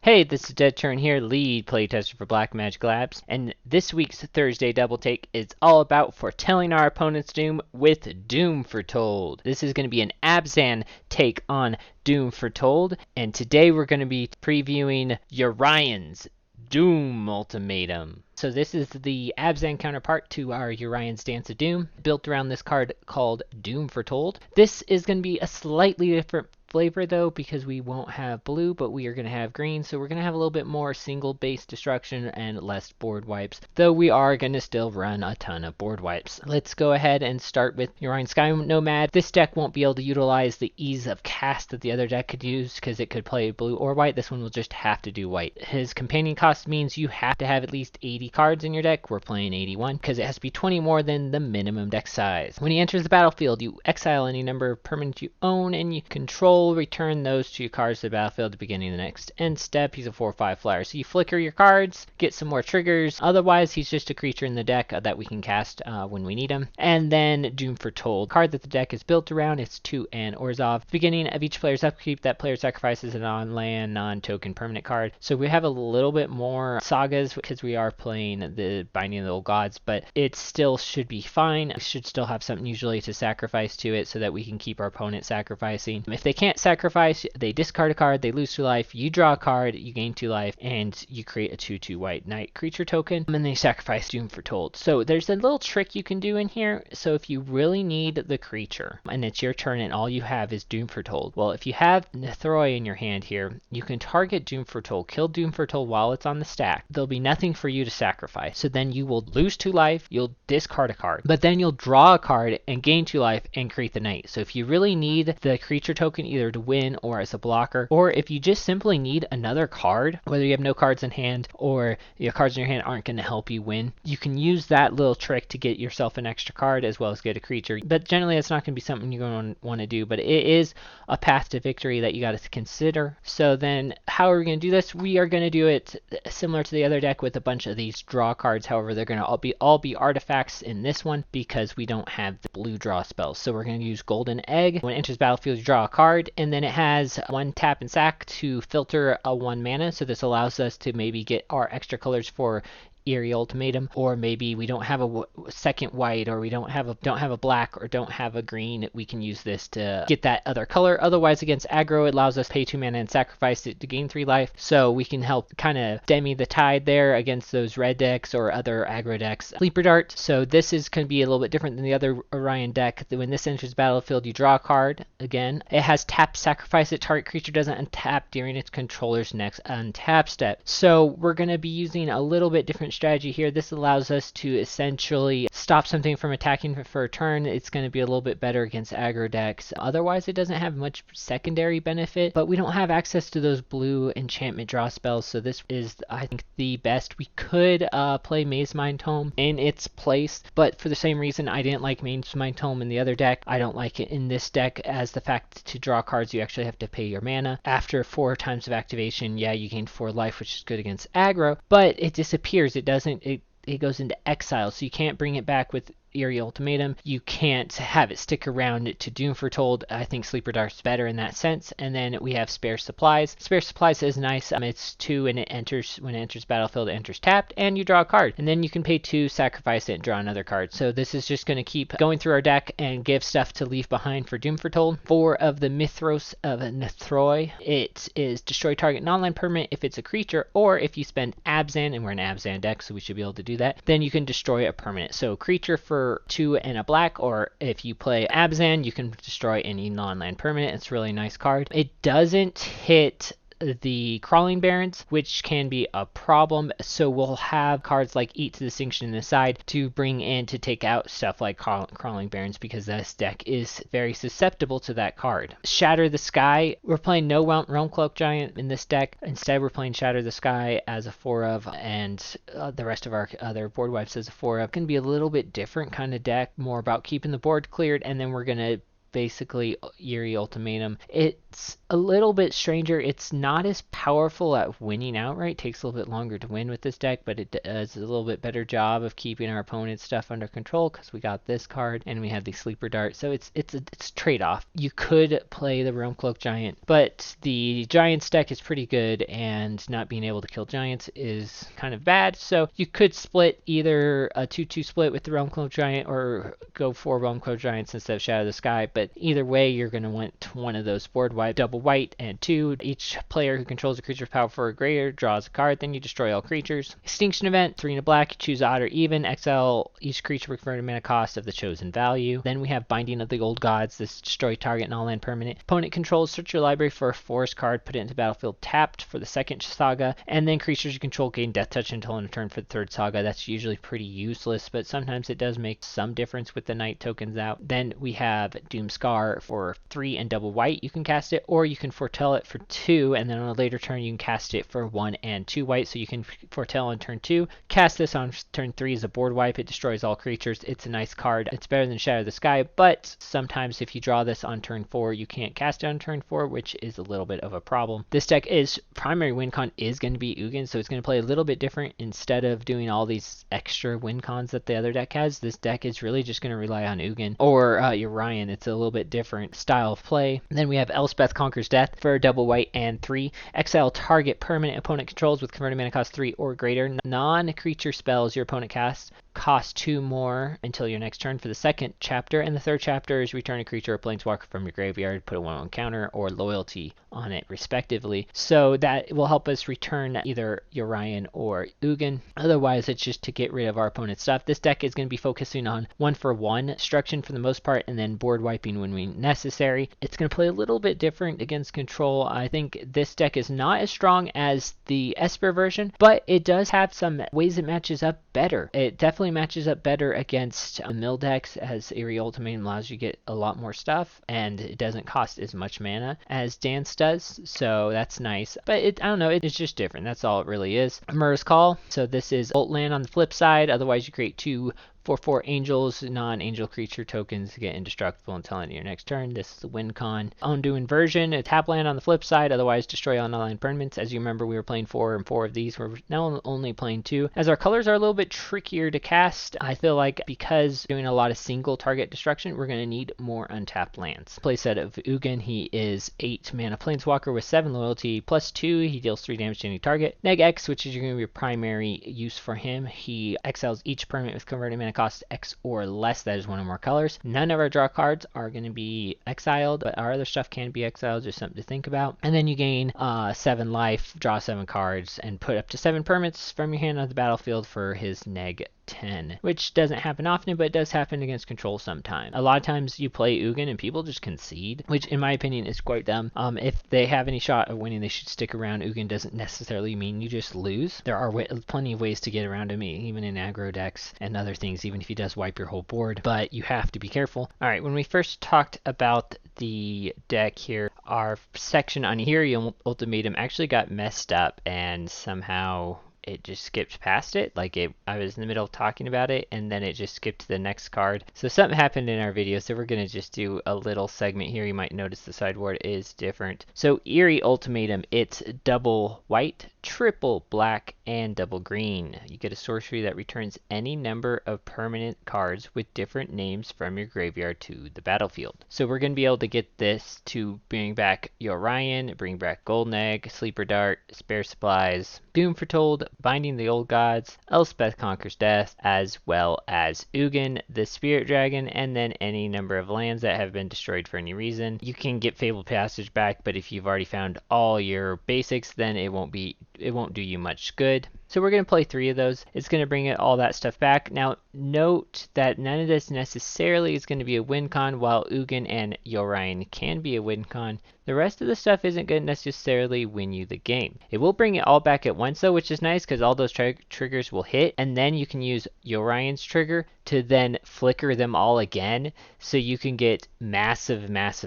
Hey, this is DeadTurin here, lead playtester for Black Magic Labs, and this week's Thursday Double Take is all about foretelling our opponent's doom with Doom Foretold. This is going to be an Abzan take on Doom Foretold, and today we're going to be previewing Yorion's Doom Ultimatum. So this is the Abzan counterpart to our Yorion's Dance of Doom, built around this card called Doom Foretold. This is going to be a slightly different flavor though, because we won't have blue, but we are going to have green, so we're going to have a little bit more single base destruction and less board wipes, though we are going to still run a ton of board wipes. Let's go ahead and start with Yorion Sky Nomad. This deck won't be able to utilize the ease of cast that the other deck could use because it could play blue or white. This one will just have to do white. His companion cost means you have to have at least 80 cards in your deck. We're playing 81 because it has to be 20 more than the minimum deck size. When he enters the battlefield, you exile any number of permanents you own and you control. Return those two cards to the battlefield at the beginning of the next end step. He's a 4/5 flyer. So you flicker your cards, get some more triggers. Otherwise, he's just a creature in the deck that we can cast when we need him. And then Doom Foretold, card that the deck is built around. It's 2 and Orzhov. At the beginning of each player's upkeep, that player sacrifices a non-land, non-token permanent card. So we have a little bit more sagas because we are playing the Binding of the Old Gods, but it still should be fine. We should still have something usually to sacrifice to it so that we can keep our opponent sacrificing. If they can't sacrifice, they discard a card, they lose 2 life, you draw a card, you gain 2 life, and you create a 2/2 white knight creature token, and then you sacrifice Doom Foretold. So there's a little trick you can do in here. So if you really need the creature, and it's your turn and all you have is Doom Foretold, well, if you have Nethroi in your hand here, you can target Doom Foretold, kill Doom Foretold while it's on the stack. There'll be nothing for you to sacrifice. So then you will lose 2 life, you'll discard a card, but then you'll draw a card and gain 2 life and create the knight. So if you really need the creature token either to win or as a blocker, or if you just simply need another card, whether you have no cards in hand or your cards in your hand aren't going to help you win, you can use that little trick to get yourself an extra card as well as get a creature. But generally that's not going to be something you're going to want to do, but it is a path to victory that you got to consider. So then how are we going to do this? We are going to do it similar to the other deck with a bunch of these draw cards. However, they're going to all be artifacts in this one because we don't have the blue draw spells. So we're going to use Golden Egg. When it enters battlefield, you draw a card, and then it has 1 tap and sack to filter a 1 mana. So this allows us to maybe get our extra colors for Eerie Ultimatum, or maybe we don't have a second white, or we don't have a black, or don't have a green. We can use this to get that other color. Otherwise, against aggro, it allows us to pay 2 mana and sacrifice it to gain 3 life. So we can help kind of stem the tide there against those red decks or other aggro decks. Sleeper Dart. So this is going to be a little bit different than the other Orion deck. When this enters the battlefield, you draw a card. Again, it has tap, sacrifice it. Target creature doesn't untap during its controller's next untap step. So we're going to be using a little bit different strategy here. This allows us to essentially stop something from attacking for a turn. It's going to be a little bit better against aggro decks. Otherwise, it doesn't have much secondary benefit, but we don't have access to those blue enchantment draw spells, so this is, I think, the best. We could play Maze Mind Tome in its place, but for the same reason I didn't like Maze Mind Tome in the other deck, I don't like it in this deck, as the fact to draw cards you actually have to pay your mana. After 4 times of activation, yeah, you gain 4 life, which is good against aggro, but it disappears. It goes into exile, so you can't bring it back with Eerie Ultimatum. You can't have it stick around to Doom Foretold. I think Sleeper Dart's better in that sense. And then we have Spare Supplies. Spare Supplies is nice. It's 2 and when it enters battlefield, it enters tapped, and you draw a card. And then you can pay 2, sacrifice it, and draw another card. So this is just going to keep going through our deck and give stuff to leave behind for Doom Foretold. 4 of the Mythros of Nethroi. It is destroy target non-land permanent if it's a creature, or if you spend Abzan, and we're an Abzan deck, so we should be able to do that, then you can destroy a permanent. So creature for 2 and a black, or if you play Abzan, you can destroy any non-land permanent. It's a really nice card. It doesn't hit the Crawling Barrens, which can be a problem, so we'll have cards like Eat to Distinction in the side to bring in to take out stuff like Crawling Barrens, because this deck is very susceptible to that card. Shatter the Sky. We're playing no Realm Cloak Giant in this deck. Instead, we're playing Shatter the Sky as a 4 of, and the rest of our other board wipes as a 4 of. It can be a little bit different kind of deck, more about keeping the board cleared, and then we're going to basically Eerie Ultimatum. It's a little bit stranger. It's not as powerful at winning outright. It takes a little bit longer to win with this deck, but it does a little bit better job of keeping our opponent's stuff under control because we got this card and we have the Sleeper Dart. So it's a trade-off. You could play the Realm Cloak Giant, but the Giants deck is pretty good, and not being able to kill Giants is kind of bad. So you could split either a 2-2 split with the Realm Cloak Giant or go for Realm Cloak Giants instead of Shadow of the Sky, but either way you're going to want one of those board wipe. Double white and 2. Each player who controls a creature's power 4 or greater draws a card, then you destroy all creatures. Extinction event, 3 and a black, you choose odd or even, exile each creature with converted mana cost of the chosen value. Then we have Binding of the Old Gods. This destroy target non-land permanent. Opponent controls, search your library for a forest card, put it into battlefield tapped for the second saga, and then creatures you control gain death touch until end of turn for the third saga. That's usually pretty useless, but sometimes it does make some difference with the night tokens out. Then we have Doom Scar for 3 and double white. You can cast it, or you can foretell it for 2, and then on a later turn you can cast it for 1 and 2 white. So you can foretell on turn 2, cast this on turn 3 as a board wipe. It destroys all creatures. It's a nice card. It's better than Shadow of the Sky, but sometimes if you draw this on turn 4, you can't cast it on turn 4, which is a little bit of a problem. This deck is primary win con is going to be Ugin, so it's going to play a little bit different. Instead of doing all these extra win cons that the other deck has, this deck is really just going to rely on Ugin or Yorion. It's a little bit different style of play. Then we have Elspeth Conquers Death for double white and 3. Exile target permanent opponent controls with converted mana cost 3 or greater. Non-creature spells your opponent casts cost 2 more until your next turn for the second chapter, and the third chapter is return a creature or planeswalker from your graveyard, put a 1/1 counter or loyalty on it respectively. So that will help us return either Yorion or Ugin. Otherwise it's just to get rid of our opponent's stuff. This deck is going to be focusing on 1-for-1 destruction for the most part, and then board wiping when necessary. It's going to play a little bit different against control. I think this deck is not as strong as the Esper version, but it does have some ways it matches up better. It definitely matches up better against mill decks, as Eerie Ultimatum allows you to get a lot more stuff, and it doesn't cost as much mana as Dance does, so that's nice. But I don't know, it's just different. That's all it really is. Mirror's Call. So this is ult land on the flip side. Otherwise, you create 2 4/4 angels, non-angel creature tokens get indestructible until end of your next turn. This is the win con. Undo Inversion, a tap land on the flip side, otherwise destroy all non-land permanents. As you remember, we were playing 4 and 4 of these. We're now only playing 2. As our colors are a little bit trickier to cast, I feel like because doing a lot of single target destruction, we're going to need more untapped lands. Playset of Ugin, he is 8 mana planeswalker with 7 loyalty, plus 2, he deals 3 damage to any target. Neg X, which is going to be your primary use for him, he exiles each permanent with converted mana cost X or less, that is 1 or more colors. None of our draw cards are going to be exiled, but our other stuff can be exiled, just something to think about. And then you gain 7 life, draw 7 cards, and put up to 7 permits from your hand on the battlefield for his neg 10, which doesn't happen often, but it does happen against control sometimes. A lot of times you play Ugin and people just concede, which in my opinion is quite dumb. If they have any shot of winning, they should stick around. Ugin doesn't necessarily mean you just lose. There are plenty of ways to get around him, even in aggro decks and other things, even if he does wipe your whole board, but you have to be careful. Alright, when we first talked about the deck here, our section on Eerie Ultimatum actually got messed up, and somehow it just skipped past it. I was in the middle of talking about it, and then it just skipped to the next card. So something happened in our video, so we're going to just do a little segment here. You might notice the sideboard is different. So Eerie Ultimatum, it's double white, triple black, and double green. You get a sorcery that returns any number of permanent cards with different names from your graveyard to the battlefield. So we're going to be able to get this to bring back Yorion, bring back Golden Egg, Sleeper Dart, Spare Supplies, Doom Foretold, Binding the Old Gods, Elspeth Conquers Death, as well as Ugin, the Spirit Dragon, and then any number of lands that have been destroyed for any reason. You can get Fabled Passage back, but if you've already found all your basics, then it won't do you much good. So we're going to play 3 of those. It's going to bring all that stuff back. Now, note that none of this necessarily is going to be a win con, while Ugin and Yorion can be a win con. The rest of the stuff isn't going to necessarily win you the game. It will bring it all back at once though, which is nice because all those triggers will hit, and then you can use Yorion's trigger to then flicker them all again, so you can get massive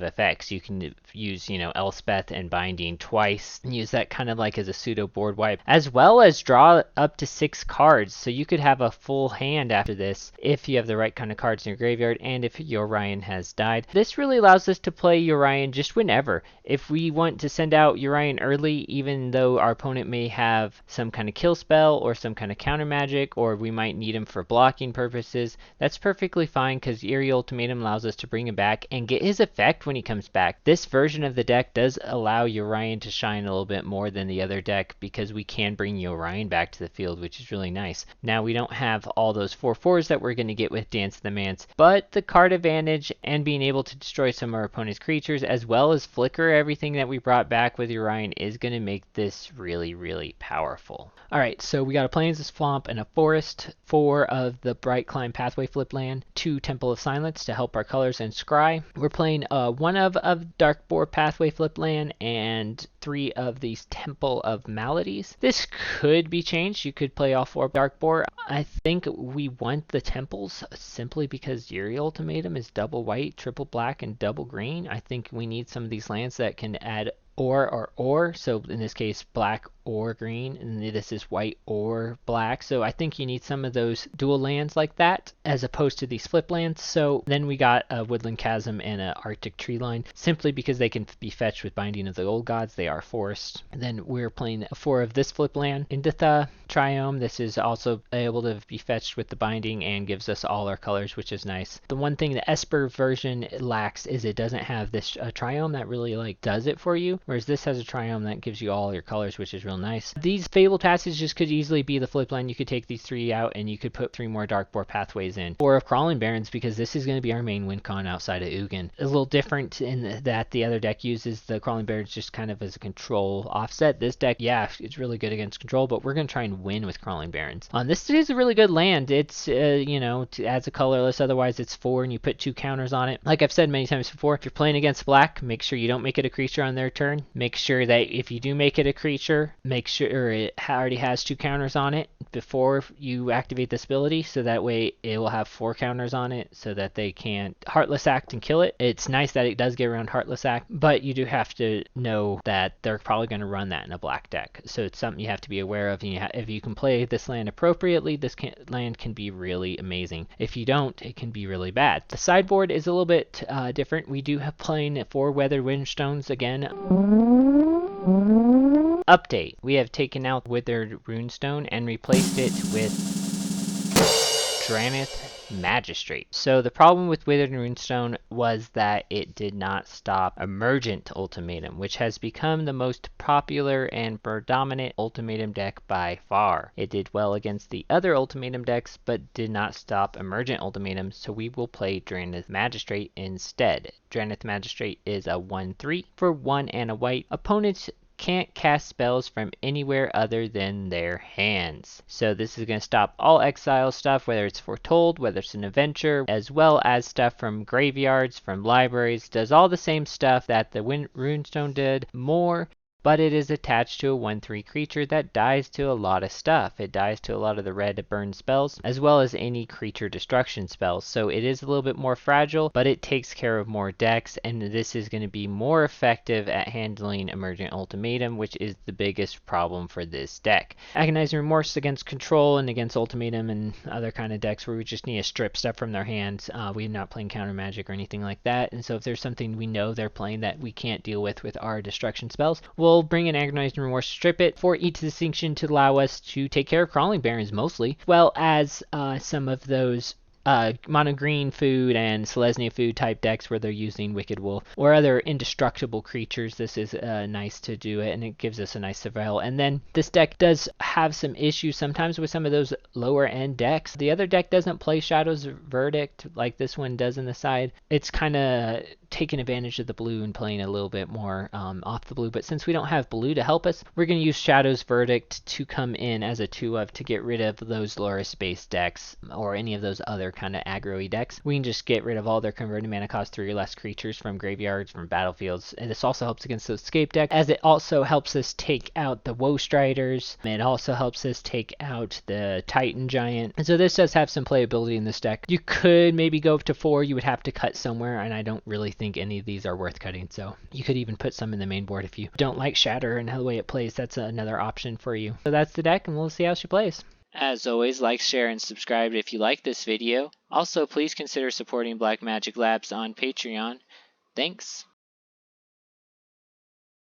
effects. You can use, Elspeth and Binding twice, and use that kind of like as a pseudo board wipe, as well as draw up to 6 cards, so you could have a full hand after this if you have the right kind of cards in your graveyard, and if Yorion has died. This really allows us to play Yorion just whenever. if we want to send out Yorion early, even though our opponent may have some kind of kill spell or some kind of counter magic, or we might need him for blocking purposes, that's perfectly fine because Eerie Ultimatum allows us to bring him back and get his effect when he comes back. This version of the deck does allow Yorion to shine a little bit more than the other deck because we can bring Yorion back to the field, which is really nice. Now we don't have all those 4/4s that we're going to get with Dance of the Mance, but the card advantage and being able to destroy some of our opponent's creatures as well as flicker everything that we brought back with Yorion is going to make this really, really powerful. Alright, so we got a Plains, a Swamp, and a Forest, 4 of the Bright Climb Pathway flip land, 2 Temple of Silence to help our colors and Scry. We're playing 1 of Darkboar Pathway flip land and 3 of these Temple of Maladies. This could be changed. You could play all 4 Darkboar. I think we want the Temples simply because Eerie Ultimatum is double white, triple black, and double green. I think we need some of these lands that can add or, so in this case black or green, and this is white or black, so I think you need some of those dual lands like that as opposed to these flip lands. So then we got a Woodland Chasm and an Arctic Tree Line simply because they can be fetched with Binding of the Old Gods. They are forest. Then we're playing 4 of this flip land, Inditha Triome. This is also able to be fetched with the binding and gives us all our colors, which is nice. The one thing the Esper version lacks is it doesn't have this Triome that really does it for you, whereas this has a Triome that gives you all your colors, which is real nice. These Fabled Passages could easily be the flip land. You could take these 3 out and you could put 3 more Darkboar Pathways in. 4 of Crawling Barrens because this is going to be our main win con outside of Ugin. A little different in that the other deck uses the Crawling Barrens just kind of as a control offset. This deck, yeah, it's really good against control, but we're going to try and win with Crawling Barrens. This is a really good land. It's, adds a colorless, otherwise it's 4 and you put 2 counters on it. Like I've said many times before, if you're playing against black, make sure you don't make it a creature on their turn. Make sure that if you do make it a creature, make sure it already has 2 counters on it before you activate this ability, so that way it will have 4 counters on it so that they can't Heartless Act and kill it. It's nice that it does get around Heartless Act, but you do have to know that they're probably going to run that in a black deck, so it's something you have to be aware of. And if you can play this land appropriately, this land can be really amazing. If you don't, it can be really bad. The sideboard is a little bit different. We do have playing 4 Weathered Windstones again. Update. We have taken out Withered Runestone and replaced it with Drannith Magistrate. So the problem with Withered Runestone was that it did not stop Emergent Ultimatum, which has become the most popular and predominant Ultimatum deck by far. It did well against the other Ultimatum decks, but did not stop Emergent Ultimatum, so we will play Drannith Magistrate instead. Drannith Magistrate is a 1/3 for 1 and a white. Opponents can't cast spells from anywhere other than their hands. So this is going to stop all exile stuff, whether it's Foretold, whether it's an adventure, as well as stuff from graveyards, from libraries. Does all the same stuff that the Runestone did, more, but it is attached to a 1/3 creature that dies to a lot of stuff. It dies to a lot of the red burn spells, as well as any creature destruction spells. So it is a little bit more fragile, but it takes care of more decks, and this is going to be more effective at handling Emergent Ultimatum, which is the biggest problem for this deck. Agonizing Remorse against Control and against Ultimatum and other kind of decks where we just need to strip stuff from their hands. We're not playing counter magic or anything like that, and so if there's something we know they're playing that we can't deal with our destruction spells, we'll bring in Agonizing Remorse, strip it for each distinction to allow us to take care of Crawling Barrens mostly, well as some of those mono green food and Selesnya food type decks where they're using Wicked Wolf or other indestructible creatures. This is nice to do it, and it gives us a nice survival. And then this deck does have some issues sometimes with some of those lower end decks. The other deck doesn't play Shadow's Verdict like this one does in the side. It's kind of taking advantage of the blue and playing a little bit more off the blue, but since we don't have blue to help us, we're going to use Shadow's Verdict to come in as a 2-of to get rid of those Loris based decks or any of those other kind of aggro-y decks. We can just get rid of all their converted mana cost 3 or less creatures from graveyards, from battlefields, and this also helps against the escape deck, as it also helps us take out the Woe Striders. It also helps us take out the Titan Giant, and so this does have some playability in this deck. You could maybe go up to 4, you would have to cut somewhere, and I don't really think any of these are worth cutting, so you could even put some in the main board if you don't like Shatter and the way it plays. That's another option for you. So that's the deck, and we'll see how she plays. As always, like, share, and subscribe if you like this video. Also, please consider supporting Black Magic Labs on Patreon. Thanks.